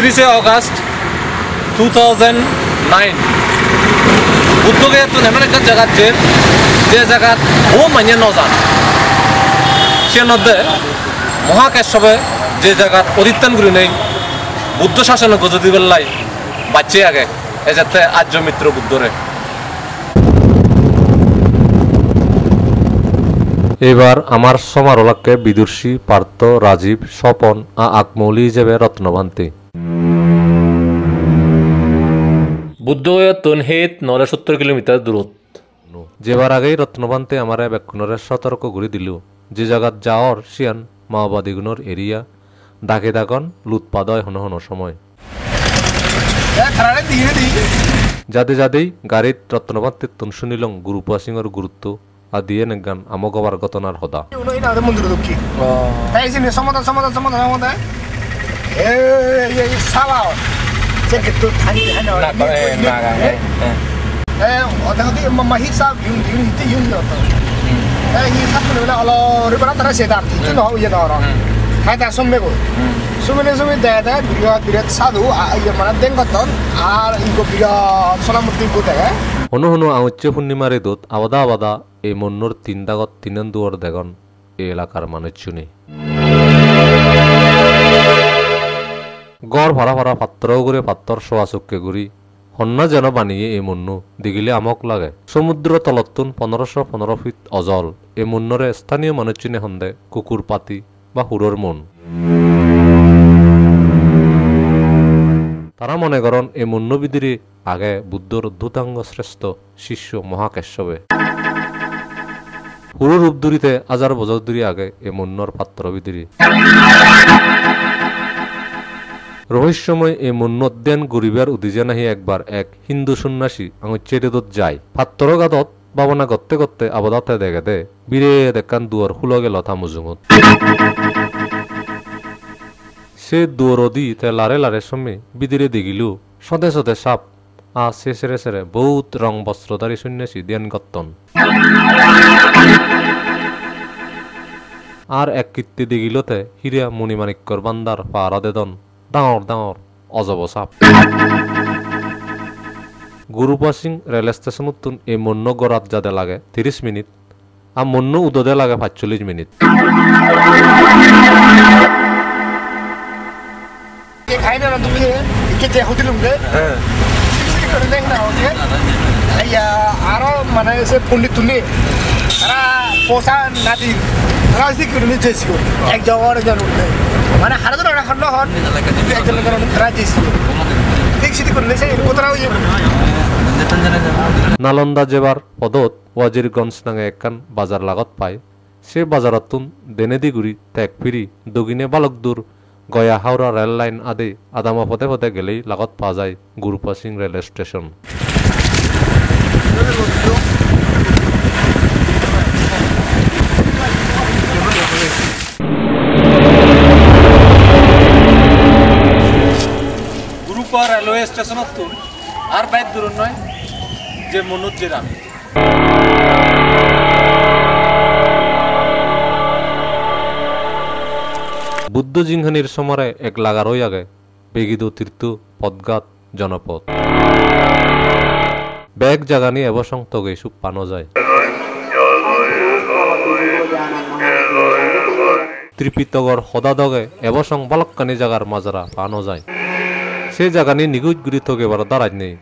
31 August 2009 Bodh Gaya তো এমন একটা জায়গা যে জায়গা ও মানে নজান সে মধ্যে মহাকাশ্যপে যে জায়গা অধিষ্ঠান করি নেই বুদ্ধ শাসনে গজদি বেল্লাই বাচ্চে আগে এ যাতে আর্য মিত্র বুদ্ধরে। এবার আমার সমারোলাকে বিদুষী পার্থ রাজীব স্বপন আকমৌলি হিসেবে রত্নভান্তি বুদ্ধগয়া তনহেত 970 কিলোমিটার দূরত্ব যেবার আগেই রত্নভান্তি আমার বেক্ষণরে সতর্ক করে দিল যে জায়গাত যাওয়ার সিয়ান মাওবাদীগুণর এরিয়া ডাকে ডাকন লুৎপাদ হয় হন হন সময় যাদেই গাড়িত রত্নভান্তির তুন শুনিলং গুরুপা সিংহর গুরুত্ব আদিয়ে নেগান আমগবার ঘটনার হদা হনু হনু আউচ্চে পূর্ণিমারে দোত আবাদা আবাদা এই মন্নুর তিন দাগত তিনন দুয়ার দেগন এই এলাকার মানুষ শুনে গড় ভাড়া ভাড়া পাত্রও করে পাত্তর সোয়া চুক্কে গুড়ি হন্না যেন বানিয়ে এই মন্নু দেখিলে আমক লাগে সমুদ্র তলতুন 1515 ফিট অজল এই মন্নরে স্থানীয় মানুষ চিনে হন্দে কুকুর পাতি বা হুড়োর মন তারা মনে করেন এই মন্নবিদিরে আগে বুদ্ধর ধূতাঙ্গ শ্রেষ্ঠ শিষ্য মহাকাশ্যপে হুড়ো রূপ দূরিতে হাজার বছর দূরি আগে এ মন্নর পাত্র বিদিরি রহস্যময় এই মন্য অধ্যয়ন গরিবের উদিজে নাহি একবার এক হিন্দু সন্ন্যাসী আঙুচ্ছেদত যায় পাত্র গাদত ভাবনা করতে করতে আবদাতে দেখে দে বীরে দেখান দুয়ার খুলো গেল থামুজুঙত সে দুয়ার দি তে লারে লারে সমে বিদিরে দেখিল সদে সদে সাপ সে সেরে সেরে বহুত রং বস্ত্রধারী সন্ন্যাসী ধ্যান করতন আর এক কীর্তি দেখিলতে হিরিয়া মণিমাণিক্যর বান্দার পাহারা দেদন ডাঙর ডাঙর অজব সাপ গুরুপা সিং রেল স্টেশন এই মন্য গড়াত যাতে লাগে 30 মিনিট আর মন্য উদদে লাগে 45 মিনিট আরো মানে পণ্ডিত তুলে তারা পোষা নাতি এক জগর মানে হারা ধরে হন হন একজন তারা চেয়েছিল নালন্দা যেবার পদত ওয়াজিরগঞ্জ নাঙে একখান বাজার লাগত পায় সে বাজারতুন দেনেদি গুড়ি ত্যাগ ফিরি দগিনে বালক দূর গয়া হাওড়া রেল লাইন আদি আদামা পথে পথে গেলেই লাগত পাওয়া যায় গুরুপা সিং rail station Gurupa railway station আর বাইর দূর নয় যে মনুজ জেরাম বুদ্ধ জিংহানির সমরে এক লাগার হয়ে আগে বেগিদ তীর্থ পদগাত জনপদ ব্যাগ জাগানি এবসং তগে সুপ পানো যায় ত্রিপিতগর হদাদগে এবসং বালক্কানি জাগার মাজারা পানো যায় সে জাগানি নিগুজ গুড়ি তগে বার দাঁড়াই নেই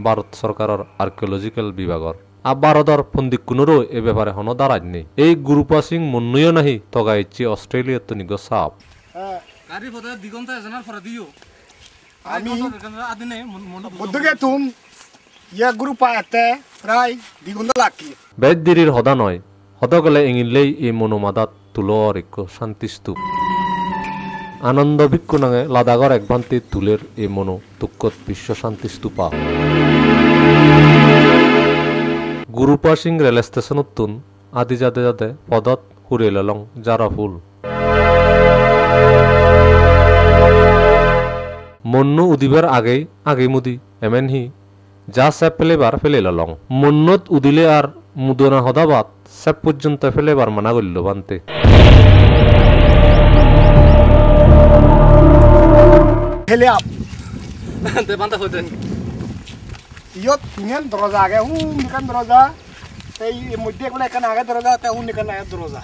ভারত সরকারের আর্কিওলজিক্যাল বিভাগর আর ভারতর পন্ডিত কোনোরও এ ব্যাপারে হন দাঁড়াই নেই এই গুরুপা সিং মন্নুয় নাহি তগা ইচ্ছি অস্ট্রেলিয়ার তো নিগ সাপ বেদির হদা নয় হদ গেলে এঙিলেই এই মনোমাদাত তুলর এক শান্তিস্তূপ আনন্দ ভিক্ষু নাঙে লাদাগর এক ভান্তি তুলের এই মনো তুক্কত বিশ্ব শান্তি স্তূপা গুরুপা সিং রেল স্টেশন তুন আদি যাদে যাদে পদত হুরে লং জারা ফুল মন্নু উদিবার আগেই মুদি এমেনহি যা স্যাপ ফেলেবার ফেলে লং মন্নত উদিলে আর মুদনা হদাবাদ স্যাপ পর্যন্ত ফেলেবার মানা গল্য বানতে ফেলে আপ তে বান্তা হইতে ইয়ত তিনিয়ান দরজা আগে নিকান দরজা এই মধ্যে একবার এখানে আগে দরজা তে নিকান আগে দরজা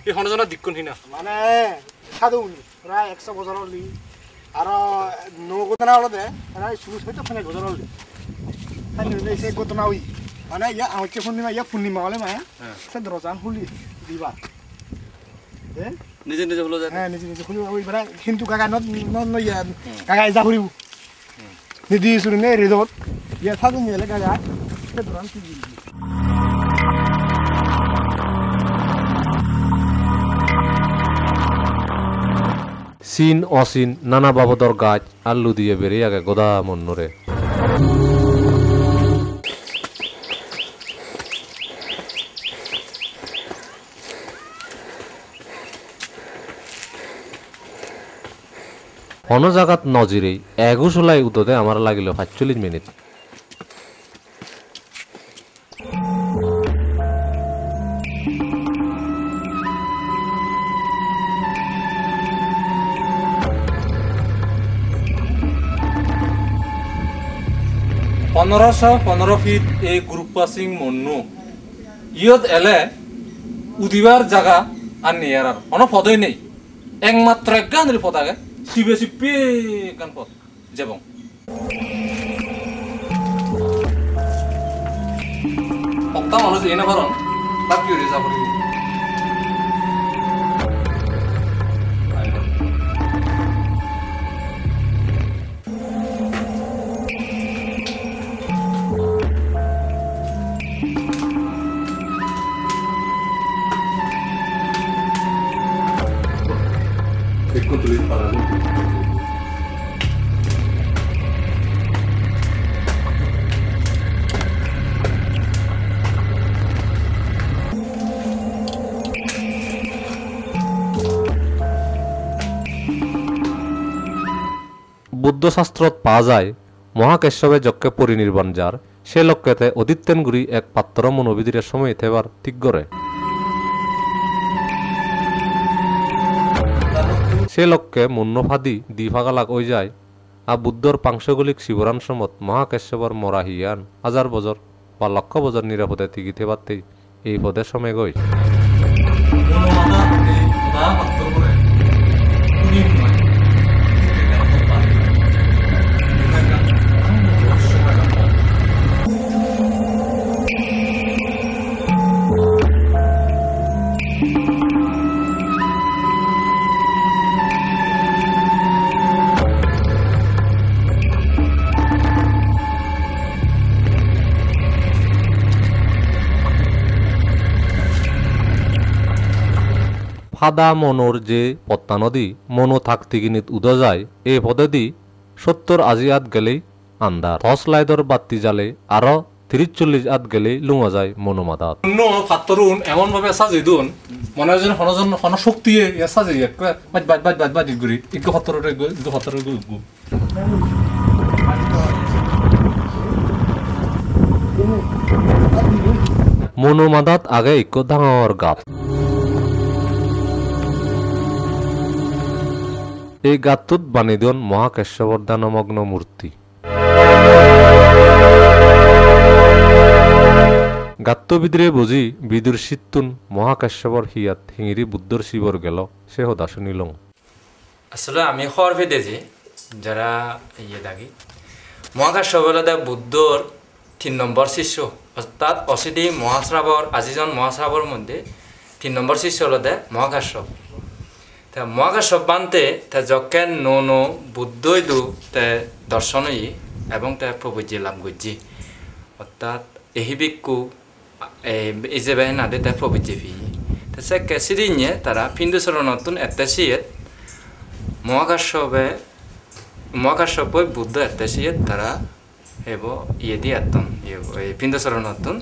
এই হনজনা দিক্কুন হিনা মানে সাধু প্রায় 100 বছর হলি আর নগদনা হলো দে প্রায় শুরু হইতে 5 বছর হলি তাই সে ঘটনা হই মানে ইয়া হচ্ছে পূর্ণিমা হলে মায়া সে দরজা খুলি দিবা নিজে নিজে হলো যায় হ্যাঁ নিজে নিজে খুলি ওই মানে কিন্তু কাকা ন ইয়া কাকা যা খুলিব নিদি শুনে নে রেজত ইয়া সাধু নিলে কাকা সে দরজা কি দিবি চীন অচীন নানা বাবদর গাছ আল্লু দিয়ে বেরিয়ে আগে গোদা মন্নরে অন্য জায়গাত নজিরেই এগুশলাই উদতে আমার লাগিল 45 মিনিট পনেরো ফিট এই গ্রুপ পাসিং মন্নু ইয়ত এলে উদিবার জায়গা আর নিয়ার আর অন পদই নেই একমাত্র এক গানের পদ আগে শিবে শিবে গান পদ যেবং অক্তা মানুষ এনে পারন বাকি হয়ে যাব বুদ্ধশাস্ত্রত পাওয়া যায় মহাকেশবে যজ্ঞে পরিনির্বাণ যার সে লক্ষ্যেতে অদিত্যেনগুড়ি এক পাত্র মনোবিধির সময় থেবার ঠিক করে সে লক্ষ্যে মুন্নফাদি দিফাগালাক ওই যায় আর বুদ্ধর পাংশগুলিক শিবরান সমত মহাকেশবর মরা হিয়ান হাজার বছর বা লক্ষ বছর নিরাপদে তিগি থেবারতেই এই পদে সময় গই ফাদা মনোর যে পত্তা নদী মনো থাকতে গিনিত উদা যায় এই পদে দি 70 আজি আত গেলেই আন্দার টর্চ লাইটর বাতি জালে আরো 30-40 আত গেলেই লুঙা যায় মনোমাদাত অন্য পাত্তরুন এমন ভাবে সাজিয়ে দুন মনে হয় যেন হন শক্তি সাজিয়ে বাজ বাজ বাজ বাজ বাজ গুরি ইগো পাত্তর গু মনোমাদাত আগে ইকো ডাঙর গাত এই গাতটোত বানি দিয়ন মহাকেশবৰ দানমগ্ন মূৰ্তি গাত্তবিদ্রে বুঝি বিদুর সিত্তুন মহাকেশবৰ হিয়াত হিঙিরি বুদ্ধর শিবর গেল সে হদা শুনিলং আসলে আমি খবর পেতেছি যারা দাগি মহাকাশবলদা বুদ্ধর 3 নম্বর শিষ্য অর্থাৎ অসিদি মহাশ্রাবর আজিজন মহাশ্রাবর মধ্যে 3 নম্বর শিষ্য হলদে মহাকাশ্যপ তা মহাকাশ্যপ বানতে তা যকেন নো বুদ্ধই দু তে দর্শনই এবং তা প্রভুজি লাভ গুজি অর্থাৎ এহিবিকু এই যে বেহে নাদে তা প্রভুজি ভি তা সে কেসিদি নিয়ে তারা ফিন্দুসর নতুন এত্তেসিয়েত মহাকাশ্যপ বুদ্ধ এত্তেসিয়েত তারা হেব ইয়ে দিয়ে এত্তন ফিন্দুসর নতুন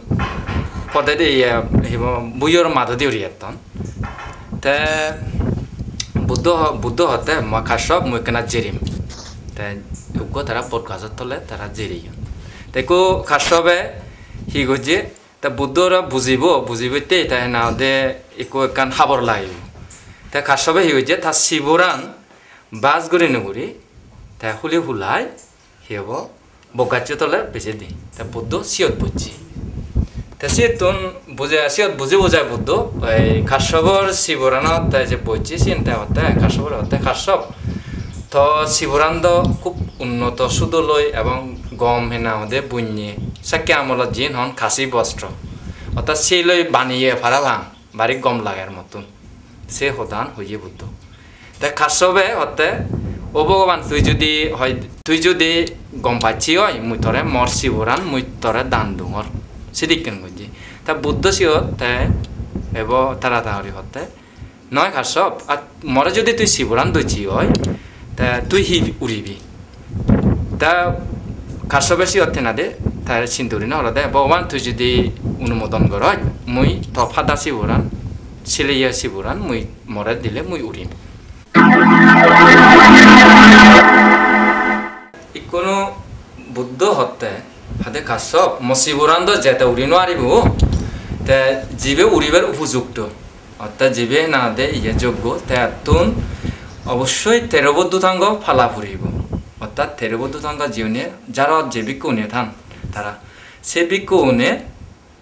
পদে দিয়ে হেব বুইয়র মাধ দিয়ে এত্তন তে বুদ্ধ হতে মহাকাশ্যপ মুখেনা জেরিম তে উগ্র তারা পদগাছত তলে তারা জেরি তেকো কাশ্যপে হি গজে তা বুদ্ধরা বুঝিবতে তাই না দে একো একান খাবার লাগিব তে কাশ্যপে হি গজে তা শিবরান বাস গড়ি নগরি তা হুলি হুলাই হেব বগাচ্য তলে বেঁচে দিই তা বুদ্ধ সিয়ত বুঝছি তা সিয়তুন বুঝে সিয়ত বুঝে বোঝায় বুদ্ধ ওই কাশ্যপর শিবরানত তাই যে বইছি চিন্তা হতে কাশ্যপর হতে কাশ্যপ তো শিবরান্দ খুব উন্নত সুদলই এবং গম হেনা হদে বুঝিয়ে সাক্ষী আমলত জিন হন খাসি বস্ত্র অর্থাৎ সেই লই বানিয়ে ফারা ভাঙ বাড়ি গম লাগার মতন সে হদান হইয়ে বুদ্ধ তা কাশ্যপে হতে ও ভগবান তুই যদি গম পাচ্ছি হয় মুই তরে মর শিবরান মুই তরে দান দুঙর সেদিক কেন বুঝছি তা বুদ্ধ সিহত তে এব তাড়াতাড়ি হতে নয় কাশ্যপ আর মরে যদি তুই শিবরান দইছি হয় তা তুই হি উড়িবি তা কাশ্যপে সিহত না দে তার সিন্দুরি না হলো দে ভগবান তুই যদি অনুমোদন কর মুই তফাদা শিবরান সিলিয়া শিবরান মুই মরে দিলে মুই উড়িম কোনো বুদ্ধ হতে হাতে কাশ্যপ মশিবরান্দ যেতে উড়ি নোৱাৰিব তে জীবে উড়িবার উপযুক্ত অর্থাৎ জীবে না দে ইয়ে যোগ্য তে তুন অবশ্যই 13 বদ্ধতাঙ্গ ফালা ফুরিব অর্থাৎ 13 বদ্ধতাঙ্গ জীবনে যারা যে বিক্ষুনে থান তারা সে বিক্ষুনে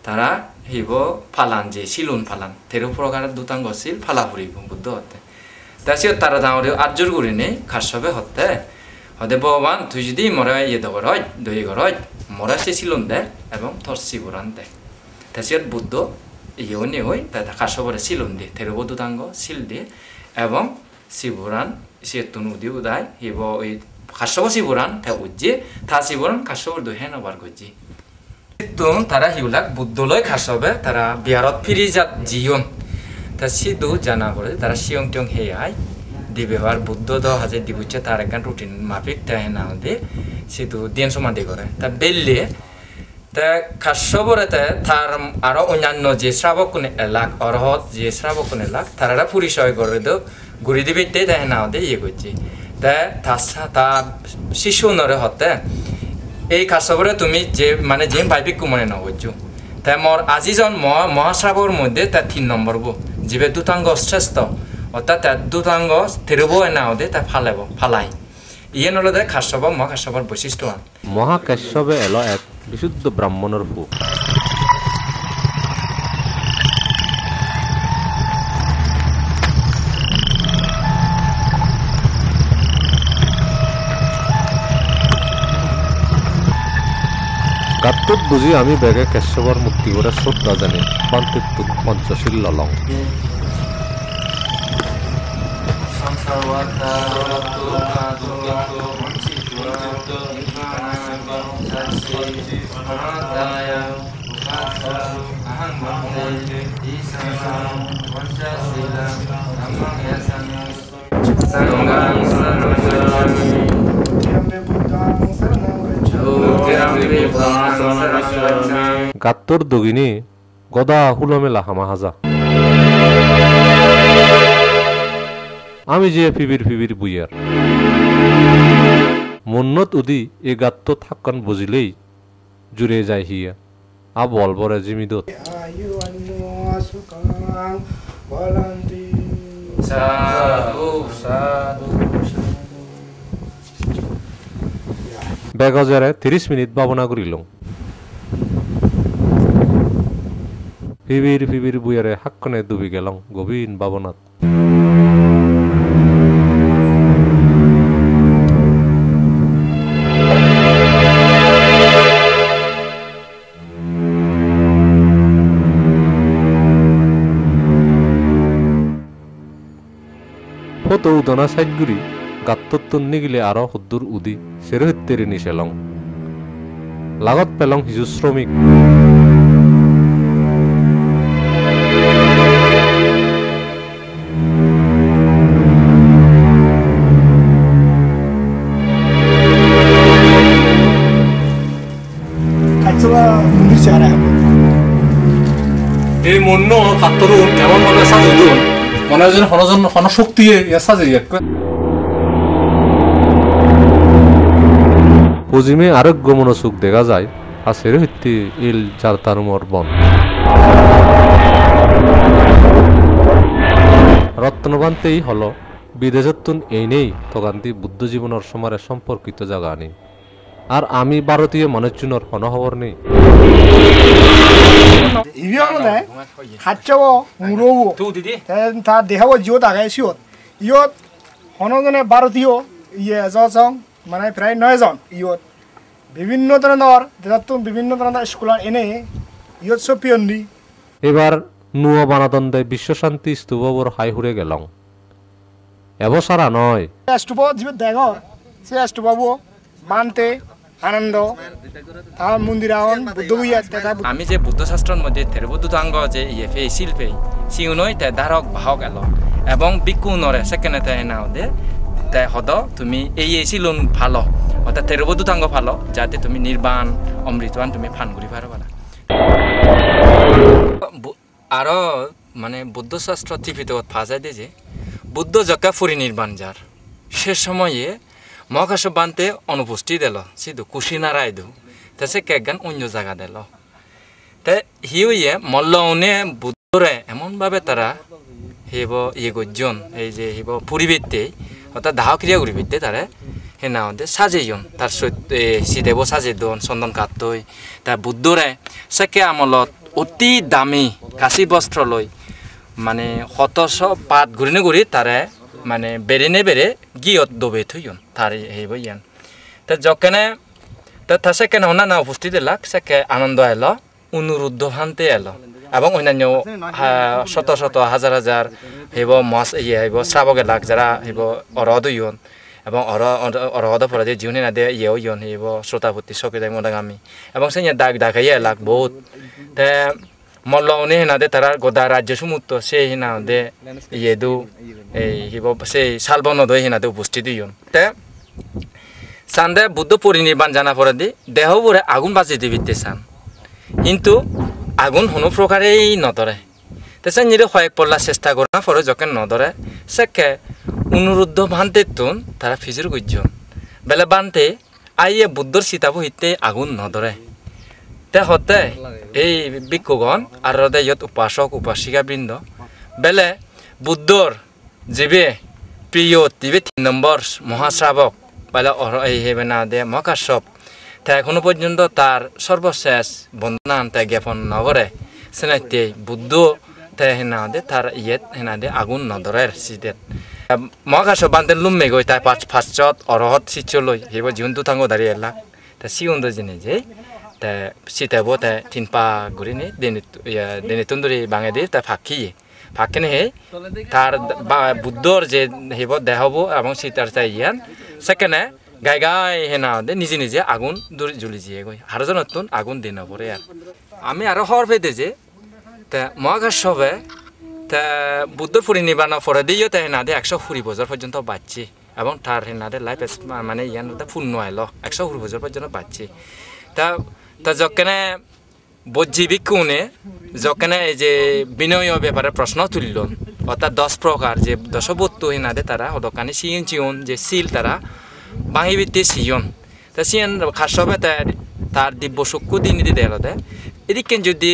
তারা হিব ফালান যে শিলুন ফালান 13 প্রকারের দুতাঙ্গ ছিল ফালা ফুরিব বুদ্ধ হতে তা সে তারা দাঁড়িয়ে আর্যর করে নেই কাশ্যপে হতে হদে ভগবান তুই যদি মরে ইয়ে দর হয় দই ঘর হয় মরা সে শিলুন দেয় এবং তোর শিবরান দেয় তা সে বুদ্ধ ইয়েও নে হই তা কাশ্যপরে শিলুন দিয়ে 13 বদ্ধতাঙ্গ শিল দিয়ে এবং শিবরান সে তুনুদি উদায় হিব ওই কাশ্যপ শিবরান তা উজ্জে থা শিবরান কাশ্যপর দই হেন আবার গজি তুন তারা হিউলাক বুদ্ধলয় কাশ্যপে তারা বিহারত ফিরি যাত জিয়ন তা সিধু জানা করে তারা সিয়ং টিয়ং হে আয় দিবেবার বুদ্ধ দ হাজে দিবুচ্ছে তার একখান রুটিন মাফিক তাই না দে সিধু দিন সমাধি করে তা বেললে তা কাশ্যপরে তার আরো অন্যান্য যে শ্রাবক কোনে এলাক অরহত যে শ্রাবক কোনে এলাক তারা পরিচয় করে দো ঘুরি দিবি তাই না দে ইয়ে করছি তা শিশু নরে হতে এই কাশ্যপরে তুমি যে মানে যে বাইবিক মনে ন করছো তাই মোর আজিজন মহাশ্রাবর মধ্যে তার 3 নম্বর বো জীবে দুতাঙ্গ শ্রেষ্ঠ অর্থাৎ তার দুতাঙ্গ থেরব না দে তা ফালাই ইয়ে নলে দে কাশ্যপ মহাকাশ্যপর বৈশিষ্ট্য মহাকাশ্যপে এলো এক বিশুদ্ধ ব্রাহ্মণের পু গাত্তুত বুঝি আমি বেগে কাশ্যপর মুক্তি করে শ্রদ্ধা জানি পান্তিত্তুক পঞ্চশীল ললং গাত্তর দগিনী গদা হুলমেলা হামাহাজা আমি যে ফিবির বুইয়ার মন্নত উদি এ গাত্ত থাক্কন বুঝিলেই জুড়ে যায় হিয়া আ বল বরে জিমিদত বেগজরে 30 মিনিট ভাবনা করিল ফিবির বুয়ারে হাক্কনে ডুবি গেল গভীর ভাবনাত ফটো উদনা সাইডগুড়ি গাত্তর নিগিলে আরো হদ্দুর উদি সেরহিত্তেরি নিশেলং লাগত পেলং হিজু শ্রমিক এই মন্য কাত্তরুন এমন ভাবে সাজিদুন মনে হয় যেন হনশক্তি সাজিয়ে পজিমে আরোগ্য মনোসুখ দেখা যায় আর সেরহিত্তি ইল জারতারুমর বন রত্নবান্তেই হল বিদেশতুন এই নেই তগান্তি বুদ্ধ জীবনের সমারে সম্পর্কিত জায়গা আনি আর আমি ভারতীয় মানুষজনের অনহবর নেই 이게 하는데 가짜고 무로고 다 대하고 지오 다가 시옷 이옷 어느 전에 바로 দিও ইয়ে যসং মানে প্রায় 9 জন ইয়ত বিভিন্ন ধরনের দেদাতুন বিভিন্ন ধরনের স্কুল এনে ইয়ত সপিয়ন্দি এবার নুয়া বানাদন্দে বিশ্বশান্তি স্তূপবর হাই হুরে গেলং এবসারা নয় স্টুপ জিবে দেখ সে স্টুপবো মানতে আনন্দ তার মন্দিরাওন বুদ্ধগুইয়া তেতা আমি যে বুদ্ধ শাস্ত্রের মধ্যে থেরবুদ্ধাঙ্গ যে ইয়েফে শিল্পে সিউনই তে ধারক বাহক এলো এবং বিকু নরে সেকেন্ডে তে নাও দে তে হদ তুমি এই শিলুন ভালো অর্থাৎ থেরবুদ্ধাঙ্গ ভালো যাতে তুমি নির্বাণ অমৃতবান তুমি ফান করি পারো না আরো মানে বুদ্ধ শাস্ত্র টিভিতে ফাজাই দিয়ে যে বুদ্ধ যকা ফুরি নির্বাণ যার সে সময়ে মহাকাশ বানতে অনুপস্থিত দিল সিধু কুশিনারায় দু তাছে কেগান অন্য জায়গা দিল তে হিউয়ে মল্লনে বুদ্ধরে এমনভাবে তারা হেব ইয়ে গজন এই যে হেব পরিবেতে অর্থাৎ দাহ ক্রিয়া করিবেতে তারা হে না সাজেইন তার সিদেব সাজে দন চন্দন কাটই তা বুদ্ধরে সেকে আমলত অতি দামী কাশি বস্ত্র লই মানে শতশ পাত ঘূৰি ঘূৰি তাৰে মানে বেৰেনে বেৰে গিয়ত দবে থৈন তার হেব ইয়ান তা যকেনে তা সেকেন্ড হনা না উপস্থিত এলাক সেকে আনন্দ এলো অনুরুদ্ধ ভান্তে এলো এবং অন্যান্য শত শত হাজার হাজার হেব মাছ ইয়ে হেব শ্রাবক এলাক যারা হেব অরহদ ইয়ন এবং অরহদ পরে যে জিউনি না দে ইয়েও ইয়ন হেব শ্রোতাপতি সকিদাই মদাগামী এবং সে দাগ দাগাইয়া এলাক বহুত তে মল্লনে হেনাদে তারা গোদা রাজ্য সমুদ্র সেই হেনাদে ইয়ে দু এই হিব সেই শালবনদ হেনাদে উপস্থিত ইয়ন তে সান্দে বুদ্ধ পরিনির্বাণ জানা পরে দি দেহবোরে আগুন বাজি দিবিতে চান কিন্তু আগুন কোনো প্রকারেই নধরে তেসে নিরে কয়েক পল্লা চেষ্টা করে না পরে যখন নধরে সেকে অনুরুদ্ধ ভান্তে তুন তারা ফিজুর গুজন বেলে বানতে আইয়ে বুদ্ধর সীতাবু হিতে আগুন নধরে তে হতে এই ভিক্ষুগণ আর হৃদয় ইয়ত উপাসক উপাসিকা বৃন্দ বেলে বুদ্ধর জীবে প্রিয় তিবে 3 নম্বর মহাশ্রাবক বেলে এই হেবে না দে মহাকাশ্যপ তা এখনো পর্যন্ত তার সর্বশেষ বন্দনা তা জ্ঞাপন নগরে সেনাইতে বুদ্ধ তা হেনা দে তার ইয়েত হেনা দে আগুন নধরের শীতের মহাকাশ্যপ বান্ধে লুমে গই তাই ফাঁসত অরহত শিচলই হেব জীবনটো থাঙ্গ দাঁড়িয়ে এলাক তা সিউন্দ জেনে যে তা সীতাবো তা 3 পা ঘুরিনি দিনে তুন্দুরি বাঙে দিয়ে তা ফাঁকিনে হে তার বুদ্ধর যে হেব দেহবো এবং সীতার চাই ইয়ান সেখানে গাই গাই হেনা দে নিজে নিজে আগুন জ্বলি যিয়ে গই হারজন নতুন আগুন দিন পরে আর আমি আরো হর পেতে যে তা মহাকাশ্যপে তা বুদ্ধর পরিনির্বাণ পরে দিয়েও তা হেনা দে 120 বছর পর্যন্ত বাঁচছে এবং তার হেনা দে লাইফ মানে ইয়ান পূর্ণ আইল 120 বছর পর্যন্ত বাঁচছে তা যখনে বজ্জীবিক কোনে যখনে এই যে বিনয় ব্যাপারে প্রশ্ন তুলল অর্থাৎ 10 প্রকার যে 10 বস্তু হেনাদে তারা হদকানি চিয়ন যে সিল তারা বাহিবিতে সিয়ন তা সিয়ন খাসবে তার দিব্য চক্ষু দিন দিতে এলদে এদিকে যদি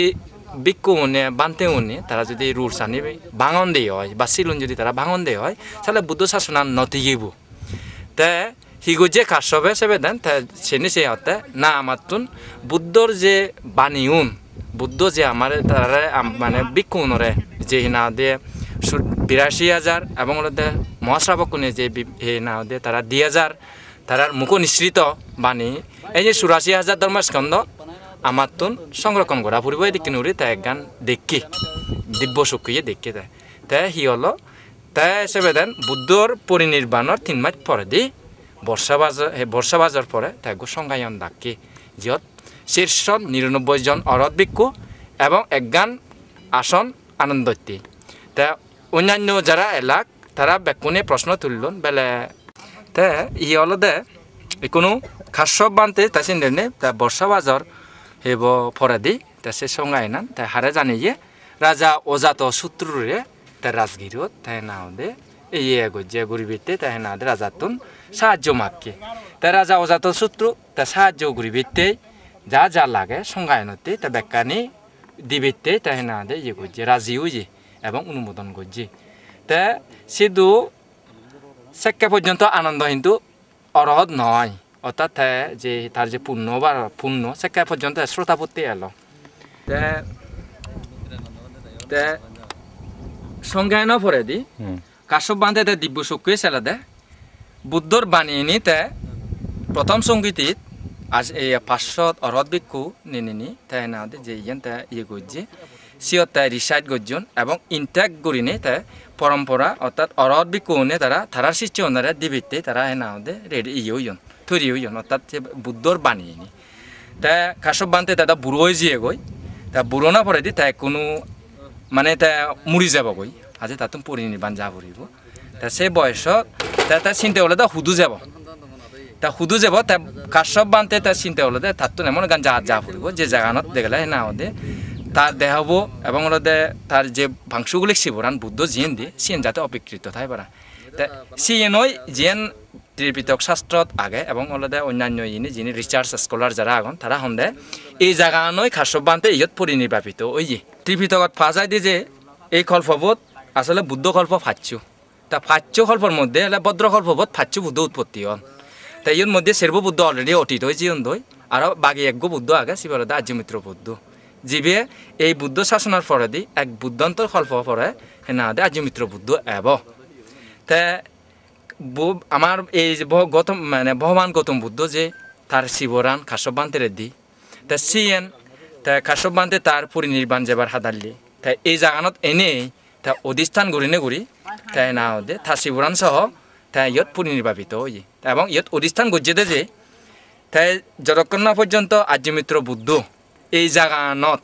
বিক্ষু উনে বানতে উনে তারা যদি রুলস আনি ভাঙন দিয়ে হয় বা সিলুন যদি তারা ভাঙন দিয়ে হয় তাহলে বুদ্ধ শাসন নতিগিব তে হিগো যে খাসবে সেবে দেন তা সেনি সে হতে না আমাতুন বুদ্ধর যে বানিউন বুদ্ধ যে আমার তারা মানে বিক্ষু উনরে যে হিনা দিয়ে 82,000 এবং মহাশ্রাবক কোনে যে না দে তারা 2,000 তারার মুখ নিঃসৃত বাণী এই যে 84,000 ধর্মস্কন্ধ আমার তুন সংরক্ষণ করা ফুরিব এদিকে নুরি তা একগান দেখি দিব্য চক্ষুয়ে দেখি দেয় তাই হি হলো তাই হিসেবে দেন বুদ্ধর পরিনির্বাণর 3 মাস পরে দি বর্ষাবাজার পরে তাই সংজ্ঞায়ন ডাকি যত শীর্ষ 99 জন অরহত ভিক্ষু এবং একগান আসন আনন্দত্যি তা অন্যান্য যারা এলাক তারা বেকুনে প্রশ্ন তুললেন বেলে তে ই হলো দে কোনো খাসব বানতে তা সিন্ডেনে তা বর্ষাবাজার হেব ফরাদি তা সে সঙ্গাই নান তা হারে জানিয়ে রাজা অজাত শত্রুরে তা রাজগিরত তাই না দে এই যে গরিবিতে তাই না দে রাজাতুন সাহায্য মাগকে তা রাজা অজাত শত্রু তা সাহায্য গরিবিতে যা যা লাগে সঙ্গায়নতে তা বেকানি দিবিতে তাই না দে ইয়ে করছে রাজিও যে এবং অনুমোদন করছে তা সিধু সেক্কা পর্যন্ত আনন্দ কিন্তু অরহদ নয় অর্থাৎ যে তার যে পূর্ণ বা পূর্ণ সেক্কা পর্যন্ত শ্রোতাপত্তি এলো সংজ্ঞায়ন পরে দি কাশ্যপ বান্ধে দিব্য সুখী ছেলে দে বুদ্ধর বাণী তে প্রথম সঙ্গীতিত আজ এই 500 অরহত ভিক্ষু নিনি তাই না যে ইয়ান তা ইয়ে গজ্জে সিয়ত তাই রিসাইট গজ্জন এবং ইনটেক গরিনে তাই পরম্পরা অর্থাৎ অরহত ভিক্ষুনে তারার শিষ্য ওনারা দিবিতে তারা না দে রেডি ইয়ন তৈরি হইন অর্থাৎ বুদ্ধর বাণী নি তা কাশ্যপ বান্ধে দাদা বুড়ো হয়ে যেয়ে গই তা বুড়ো না পরে দি তাই কোনো মানে তা মুড়ি যাব গই আজি তাতুম পরিনির্বাণ যা পড়িব তা সেই বয়সত তা চিন্তা হলে তা হুদু যাব তা হুদু যাব তা কাশ্যপ বান্ধে তা চিন্তা হলে তার তো এমন গান যা পড়িব যে জায়গানত দেখলে না ওদের তার দেখাব এবং ওদের তার যে ভাংশুগুলি শিবরান বুদ্ধ জিয়েন দিয়ে সিয়েন যাতে অবিকৃত থাই পারা তা সিয়েনই জিয়েন ত্রিপিটক শাস্ত্রত আগে এবং ওদের অন্যান্য ইনি যিনি রিসার্চ স্কলার যারা আগন তারা হন্দে এই জায়গা নয় কাশ্যপ বান্ধে ইয়ত পরিনির্বাপিত ওই যে ত্রিপিটকত ফাজাই দিয়ে যে এই কল্পবোধ আসলে বুদ্ধ কল্প ফাচ্ছু তা ফাচ্ছু কল্পর মধ্যে ভদ্র কল্পবোধ ফাচ্ছু বুদ্ধ উৎপত্তি হন তাই ইয়র মধ্যে সের্ব বুদ্ধ অলরেডি অতীত হয়ে জীবন দই আর বাকি এক বুদ্ধ আগে শিবরদা আর্যমিত্র বুদ্ধ যিবে এই বুদ্ধ শাসনের পরে দি এক বুদ্ধান্তর কল্প পরে না দে আর্যমিত্র বুদ্ধ এব তা আমার এই যে গৌতম মানে ভগবান গৌতম বুদ্ধ যে তার শিবরান কাশ্যপ বান্ধে দি তা সিয়েন তা কাশ্যপ বান্ধে তার পরিনির্বাণ যাবার হাদাল্লি তাই এই জাগানত এনেই তা অধিষ্ঠান ঘুরিনে ঘুরি তাই না দে তা শিবরান সহ তাই ইয়ত পরিনির্বাপিত হই এবং ইয়ত অধিষ্ঠান গজ্জেদে যে তাই যতক্ষণ না পর্যন্ত আর্যমিত্র বুদ্ধ এই জাগানত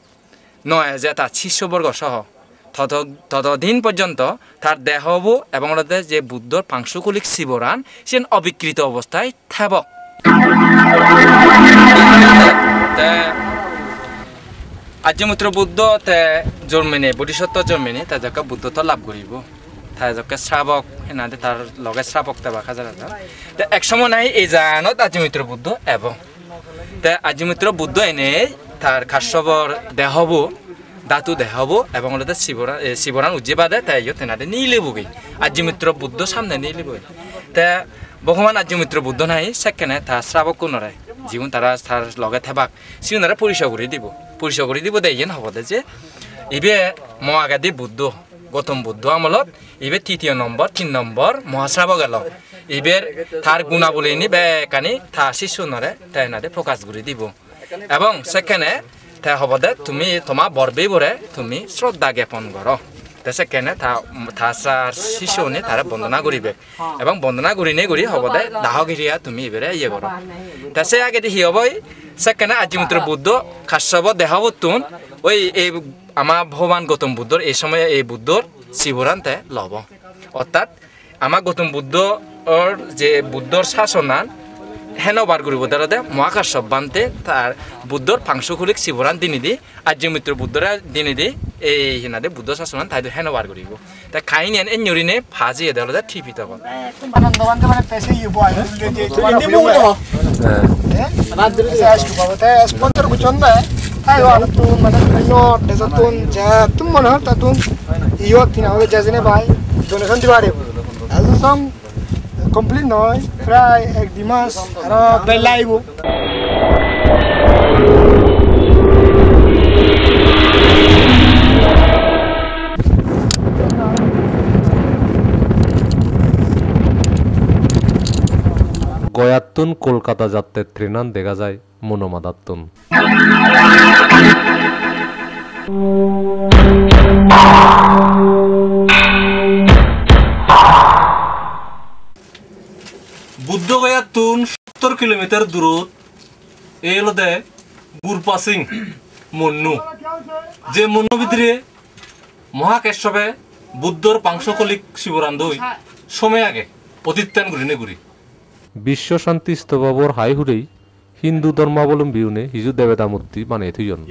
নয় যে তার শিষ্যবর্গ সহ ততদিন পর্যন্ত তার দেহব এবং ওদের যে বুদ্ধর পাংশুকুলিক শিবরান সে অবিকৃত অবস্থায় থাকব আর্যমিত্র বুদ্ধ জন্মেনে বোধিসত্ত্ব জন্মেনে তার যাকে বুদ্ধত্ব লাভ করিব তাই যাকে শ্রাবক হেনা তার লগে শ্রাবক তাবা খাজার এক সময় নাই এই জাগানত আর্যমিত্র বুদ্ধ এবং আর্যমিত্র বুদ্ধ এনে তার কাশ্যপর দেহব ধাতু দেখাবো এবং ওদের শিবরান উজ্জে বাদে তাই তেনাদের নিয়ে লেবুগি আর্যমিত্র বুদ্ধ সামনে নিয়ে লেবুই তা ভগবান আর্যমিত্র বুদ্ধ নাই সেখানে তার শ্রাবক কোনরায় জীবন তারা তার লগে থাক সিনারা পরিচয় করে দিব দেয় হব যে ইবে মহাগাদী বুদ্ধ গৌতম বুদ্ধ আমলত ইবে তৃতীয় নম্বর 3 নম্বর মহাশ্রাবক গেল ইবের তার গুণাবলী নি বেকানি তা শিশু নরে তাই না প্রকাশ করে দিব এবং সেখানে তা হব দে তুমি তোমার বরবে বরে তুমি শ্রদ্ধা জ্ঞাপন করো তা সেখানে তার শিশু নি তারা বন্দনা করিবে এবং বন্দনা করি নে করি হব দে দাহগিরিয়া তুমি এবারে ইয়ে করো তা সে আগে দেখি হবই সেখানে আর্যমিত্র বুদ্ধ কাশ্যপ দেহবতুন ওই এই আমার ভগবান গৌতম বুদ্ধর এই সময় এই বুদ্ধর শিবরান তে লব অর্থাৎ আমার গৌতম বুদ্ধ যে বুদ্ধর শাসনান হেন বার করিব দাঁড়াতে মহাকাশ্যপ বান্ধে তার বুদ্ধর পাংশুকুলিক শিবরান দিনে দি আর্যমিত্র বুদ্ধরা দিনে দি এই হেনাদে বুদ্ধ শাসনান তাই হেন বার করিব তা খাই নিয়ে এই নরিনে ফাজিয়ে দাঁড়াতে ঠিপিত কর আনন্দ বান্ধে মানে পেছে ইয়ে বয় যে sponsor গুচন্da tayo tu mana no desatun ja tum mana tatun iyo tina hobe jazene bai donation dibare azu sam complete noy fry ek dimas ara belaibo গয়াতুন কলকাতা যাত্রে ট্রেনান দেখা যায় মনোমাদাতুন বুদ্ধগয়া তুন 70 কিলোমিটার দূরত এই হলো দে গুরপাসিং মন্নু যে মন্নু ভিতরে মহাকেশবে বুদ্ধর পাংশকলিক শিবরান দই সময় আগে প্রতিষ্ঠান ঘুরিনে ঘুরি বিশ্ব শান্তি স্তবর হাই হুরেই হিন্দু ধর্মাবলম্বী উনে হিজু দেবতা মূর্তি বানিয়ে থইজন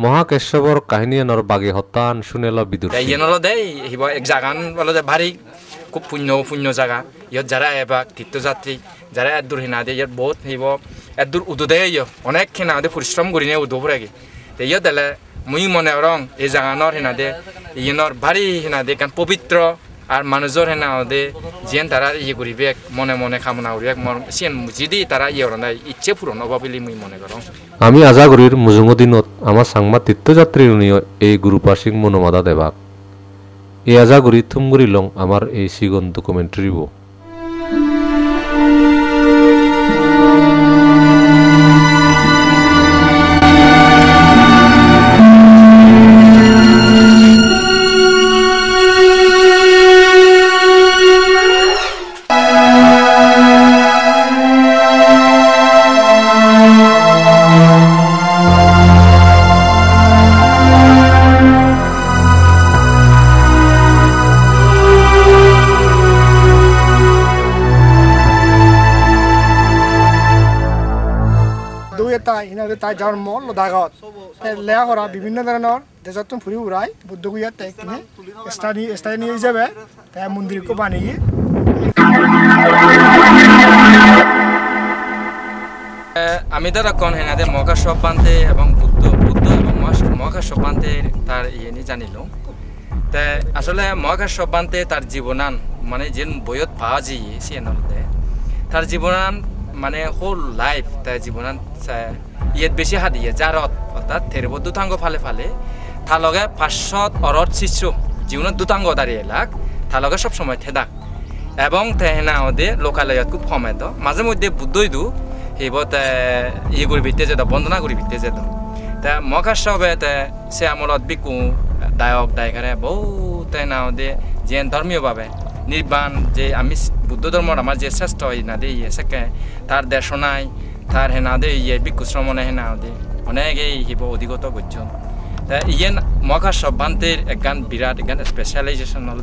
মহাকেশবর কাহিনী এনর বাগে হত্যান শুনেল বিদুর দেই হিব এক জাগান বলে যে ভারী খুব পুণ্য জায়গা ইয়ত যারা এবার তীর্থযাত্রী যারা এত দূর হিনা দিয়ে ইয়াত বহুত হইব এত দূর উদুদে ইয় অনেক হিনা দিয়ে পরিশ্রম করি নিয়ে উদু ফুরে গিয়ে তো ইয়ত এলে মুই মনে রং এই জাগানোর হিনা দিয়ে ইয়নর ভারী হিনা দিয়ে কারণ পবিত্র আর মানুষের হেনা দে যেন তারা ইয়ে করিবে মনে মনে কামনা করিবে সেন যদি তারা ইয়ে নাই ইচ্ছে পূরণ হব বলে মুই মনে করো আমি আজাগুড়ির মুজুঙ্গ দিনত আমার সাংবাদ তীর্থযাত্রী এই গুরুপাশিক মনোমাদা দেবাক এই আজাগুড়ি থুমগুড়ি লং আমার এই সিগন ডকুমেন্টারি বো তাই জন্ম লদাখত লেয়া করা বিভিন্ন ধরনের দেশত ফুরি উড়াই বুদ্ধগুয়ার তাই কিনে স্থানীয় হিসাবে তাই মন্দিরকে বানিয়ে আমি তারা কন হেনাদে মহাকাশ বান্তে এবং বুদ্ধ এবং মহাকাশ বান্তে তার ইয়ে নিয়ে জানিল তা আসলে মহাকাশ বান্তে তার জীবনান মানে যে বইত পাওয়া যায় সে নলদে তার জীবনান মানে হোল লাইফ তাই জীবনান ইয়েত বেশি হাদিয়ে জারত অর্থাৎ থেরব দুতাঙ্গ ফালে ফালে তার লগে 500 অরত শিষ্য জীবনের দুতাঙ্গ দাঁড়িয়ে লাগ তার লগে সবসময় থেদাক এবং তেহেনা ওদে লোকালয়ত খুব কমে তো মাঝে মধ্যে বুদ্ধই দু সেইবত ইয়ে করে ভিত্তে যেত বন্দনা করে ভিত্তে যেত তা মহাকাশ হবে সে আমলত বিকু দায়ক দায়কারে বহু তেহেনা ওদে যেন ধর্মীয়ভাবে নির্বাণ যে আমি বুদ্ধ ধর্মর আমার যে শ্রেষ্ঠ না দে ইয়ে সেকে তার দেশনাই তার হেনা দে ইয়ে বিক্ষু শ্রমণে হেনা দে অনেকেই হিব অধিগত করছেন তা ইয়েন মহাকাশ সভ্রান্তের একগান বিরাট একগান স্পেশালাইজেশন হল